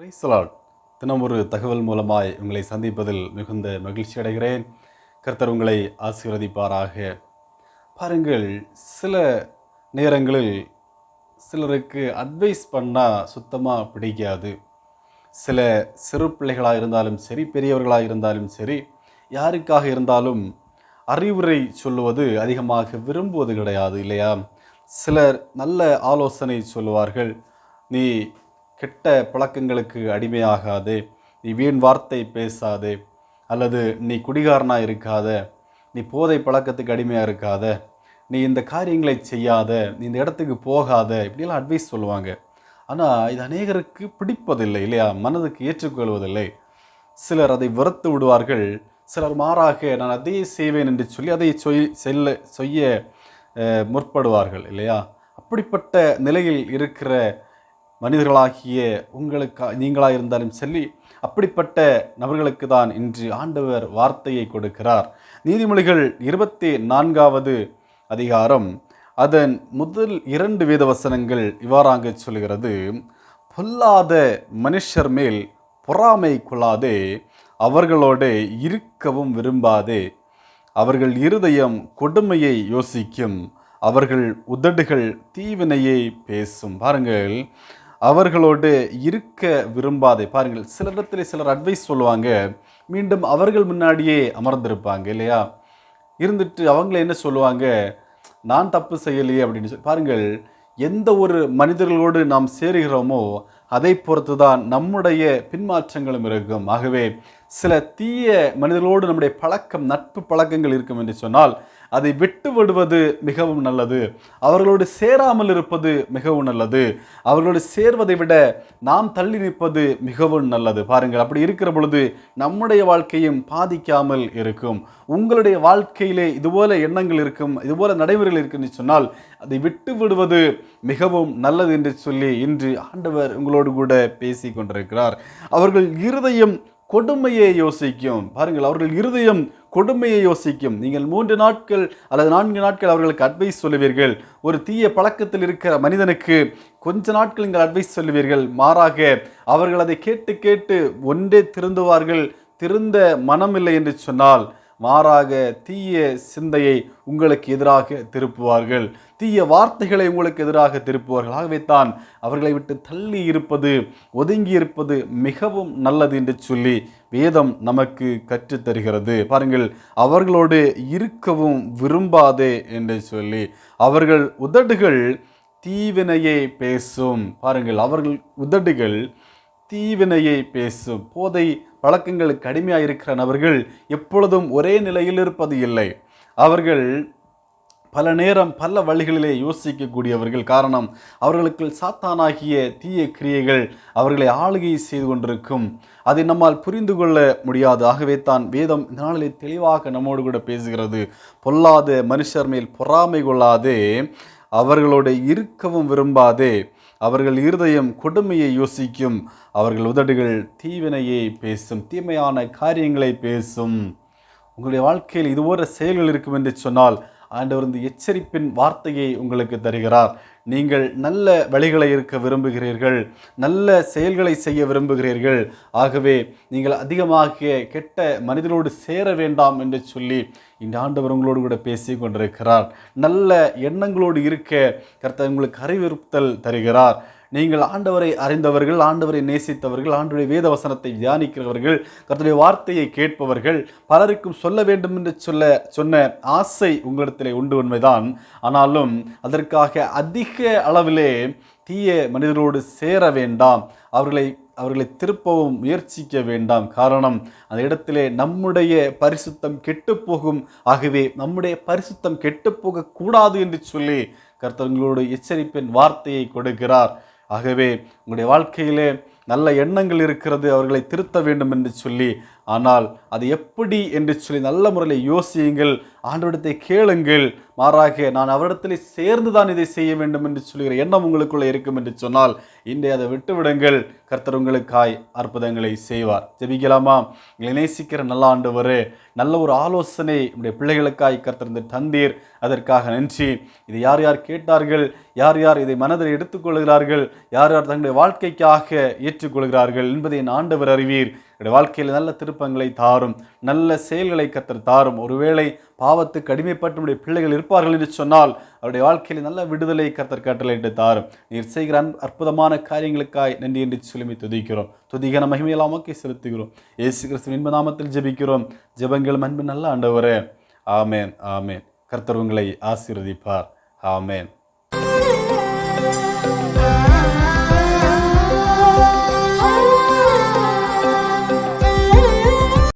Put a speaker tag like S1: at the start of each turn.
S1: Praise the Lord. தினம் ஒரு தகவல் மூலமாய் உங்களை சந்திப்பதில் மிகுந்த மகிழ்ச்சி அடைகிறேன். கர்த்தர் உங்களை ஆசீர்வதிப்பாராக. பாருங்கள், சில நேரங்களில் சிலருக்கு அட்வைஸ் பண்ணால் சுத்தமாக பிடிக்காது. சில சிறு பிள்ளைகளாக இருந்தாலும் சரி, பெரியவர்களாக இருந்தாலும் சரி, யாருக்காக இருந்தாலும் அறிவுரை சொல்லுவது அதிகமாக விரும்புவது கிடையாது, இல்லையா? சிலர் நல்ல ஆலோசனை சொல்லுவார்கள். நீ கெட்ட பழக்கங்களுக்கு அடிமையாகாதே, நீ வீண் வார்த்தை பேசாதே, அல்லது நீ குடிகாரனாக இருக்காத, நீ போதை பழக்கத்துக்கு அடிமையாக இருக்காத, நீ இந்த காரியங்களை செய்யாத, நீ இந்த இடத்துக்கு போகாத, இப்படியெல்லாம் அட்வைஸ் சொல்லுவாங்க. ஆனால் இது அநேகருக்கு பிடிப்பதில்லை, இல்லையா? மனதுக்கு ஏற்றுக்கொள்வதில்லை. சிலர் அதை வெறுத்து விடுவார்கள். சிலர் மாறாக நான் அதையே செய்வேன் என்று சொல்லி அதை செய்ய முற்படுவார்கள், இல்லையா? அப்படிப்பட்ட நிலையில் இருக்கிற மனிதர்களாகிய நீங்களாக இருந்தாலும் சொல்லி, அப்படிப்பட்ட நபர்களுக்கு தான் இன்று ஆண்டவர் வார்த்தையை கொடுக்கிறார். நீதிமொழிகள் 24வது அதிகாரம் அதன் முதல் 2 வேத வசனங்கள் இவ்வாறாக சொல்கிறது. பொல்லாத மனுஷர் மேல் பொறாமை கொள்ளாதே, அவர்களோடு இருக்கவும் விரும்பாதே. அவர்கள் இருதயம் கொடுமையை யோசிக்கும், அவர்கள் உதடுகள் தீவினையை பேசும். பாருங்கள், அவர்களோடு இருக்க விரும்பாதே. பாருங்கள், சிலர் அட்வைஸ் சொல்லுவாங்க, மீண்டும் அவர்கள் முன்னாடியே அமர்ந்திருப்பாங்க, இல்லையா? இருந்துட்டு அவங்கள என்ன சொல்லுவாங்க, நான் தப்பு செய்யலையே அப்படின்னு சொல்லி. பாருங்கள், எந்த ஒரு மனிதர்களோடு நாம் சேருகிறோமோ அதை பொறுத்து தான் நம்முடைய பின்மாற்றங்களும் இருக்கும். ஆகவே சில தீய மனிதர்களோடு நம்முடைய நட்பு பழக்கங்கள் இருக்கும் என்று சொன்னால் அதை விட்டு விடுவது மிகவும் நல்லது. அவர்களோடு சேராமல் இருப்பது மிகவும் நல்லது. அவர்களோடு சேர்வதை விட நாம் தள்ளி நிற்பது மிகவும் நல்லது. பாருங்கள், அப்படி இருக்கிற பொழுது நம்முடைய வாழ்க்கையும் பாதிக்காமல் இருக்கும். உங்களுடைய வாழ்க்கையிலே இதுபோல எண்ணங்கள் இருக்கும், இதுபோல நடைமுறைகள் இருக்குன்னு சொன்னால் அதை விட்டு விடுவது மிகவும் நல்லது என்று சொல்லி இன்று ஆண்டவர் உங்களோடு கூட பேசி கொண்டிருக்கிறார். அவர்கள் இருதயம் கொடுமையை யோசிக்கும். பாருங்கள், அவர்கள் இருதயம் கொடுமையை யோசிக்கும். நீங்கள் 3 நாட்கள் அல்லது 4 நாட்கள் அவர்களுக்கு அட்வைஸ் சொல்லுவீர்கள். ஒரு தீய பழக்கத்தில் இருக்கிற மனிதனுக்கு கொஞ்ச நாட்கள் நீங்கள் அட்வைஸ் சொல்லுவீர்கள். மாறாக அவர்கள் அதை கேட்டு கேட்டு ஒன்றே திருந்துவார்கள். திருந்த மனமில்லை என்று சொன்னால் மாறாக தீய சிந்தையை உங்களுக்கு எதிராக திருப்புவார்கள், தீய வார்த்தைகளை உங்களுக்கு எதிராக திருப்புவார்கள். ஆகவே தான் அவர்களை விட்டு தள்ளி இருப்பது, ஒதுங்கி இருப்பது மிகவும் நல்லது என்று சொல்லி வேதம் நமக்கு கற்றுத்தருகிறது. பாருங்கள், அவர்களோடு இருக்கவும் விரும்பாதே என்று சொல்லி. அவர்கள் உதடுகள் தீவினையை பேசும். பாருங்கள், அவர்கள் உதடுகள் தீவினையை பேசும். போதை பழக்கங்களுக்கு அடிமையாக இருக்கிற நபர்கள் எப்பொழுதும் ஒரே நிலையில் இருப்பது இல்லை. அவர்கள் பல நேரம் பல வழிகளிலே யோசிக்கக்கூடியவர்கள். காரணம், அவர்களுக்கு சாத்தானாகிய தீய கிரியைகள் அவர்களை ஆளுகை செய்து கொண்டிருக்கும். அதை நம்மால் புரிந்து கொள்ள முடியாது. ஆகவே தான் வேதம் இந்த நாளிலே தெளிவாக நம்மோடு கூட பேசுகிறது. பொல்லாத மனுஷர் மேல் பொறாமை கொள்ளாதே, அவர்களோடு இருக்கவும் விரும்பாதே. அவர்கள் இருதயம் கொடுமையை யோசிக்கும், அவர்கள் உதடுகள் தீவினையை பேசும், தீமையான காரியங்களை பேசும். உங்களுடைய வாழ்க்கையில் இதுபோன்ற செயல்கள் இருக்கும் என்று சொன்னால் ஆண்டவர் இந்த எச்சரிப்பின் வார்த்தையை உங்களுக்கு தருகிறார். நீங்கள் நல்ல வழிகளை இருக்க விரும்புகிறீர்கள், நல்ல செயல்களை செய்ய விரும்புகிறீர்கள். ஆகவே நீங்கள் அதிகமாக கெட்ட மனிதனோடு சேர வேண்டாம் என்று சொல்லி இந்த ஆண்டவர் உங்களோடு கூட பேசி கொண்டிருக்கிறார். நல்ல எண்ணங்களோடு இருக்க கர்த்தர் உங்களுக்கு அறிவுறுத்தல் தருகிறார். நீங்கள் ஆண்டவரை அறிந்தவர்கள், ஆண்டவரை நேசித்தவர்கள், ஆண்டவருடைய வேத வசனத்தை தியானிக்கிறவர்கள், கர்த்தருடைய வார்த்தையை கேட்பவர்கள், பலருக்கும் சொல்ல வேண்டும் என்று சொன்ன ஆசை உங்களிடத்திலே உண்டு, உண்மைதான். ஆனாலும் அதற்காக அதிக அளவிலே தீய மனிதர்களோடு சேர வேண்டாம், அவர்களை திருப்பவும் முயற்சிக்க வேண்டாம். காரணம், அந்த இடத்திலே நம்முடைய பரிசுத்தம் கெட்டுப்போகும். ஆகவே நம்முடைய பரிசுத்தம் கெட்டுப்போக கூடாது என்று சொல்லி கர்த்தர் உங்களோடு எச்சரிப்பின் வார்த்தையை கொடுக்கிறார். ஆகவே உங்களுடைய வாழ்க்கையிலே நல்ல எண்ணங்கள் இருக்கிறது, அவர்களை திருத்த வேண்டும் என்று சொல்லி ஆனால் அது எப்படி என்று சொல்லி நல்ல முறையில் யோசியுங்கள், ஆண்டவரிடத்தை கேளுங்கள். மாறாக நான் அவரிடத்தில் சேர்ந்து தான் இதை செய்ய வேண்டும் என்று சொல்லுகிற எண்ணம் உங்களுக்குள்ளே இருக்கும் என்று சொன்னால் இன்றைய அதை விட்டுவிடுங்கள். கர்த்தர் உங்களுக்காய் அற்புதங்களை செய்வார். ஜெபிக்கலாமா? எங்களை நேசிக்கிற நல்ல ஆண்டவரே, நல்ல ஒரு ஆலோசனை நம்முடைய பிள்ளைகளுக்காய் கர்த்தர் தந்தீர், அதற்காக நன்றி. இதை யார் யார் கேட்டார்கள், யார் யார் இதை மனதில் எடுத்துக்கொள்கிறார்கள், யார் யார் தங்களுடைய வாழ்க்கைக்காக ஏற்றுக்கொள்கிறார்கள் என்பதை என் ஆண்டவர் அறிவீர். என்னுடைய வாழ்க்கையில் நல்ல திருப்பங்களை தாரும், நல்ல செயல்களை கர்த்தர் தாரும். ஒருவேளை பாவத்துக்கு அடிமைப்பட்டு நம்முடைய பிள்ளைகள் இருப்பார்கள் என்று சொன்னால் அவருடைய வாழ்க்கையில் நல்ல விடுதலை கர்த்தர் கட்டளையிட்டு தாரும். நீர் செய்கிற அற்புதமான காரியங்களுக்காய் நன்றி என்று சொல்லி துதிக்கிறோம். துதிகன மகிமையெல்லாம் உமக்கே செலுத்துகிறோம். இயேசு கிறிஸ்துவின் இன்ப நாமத்தில் ஜெபிக்கிறோம். ஜெபங்கள் அன்பு நல்ல ஆண்டவரே. ஆமேன், ஆமேன். கர்த்தர் உங்களை ஆசீர்வதிப்பார். ஆமேன்.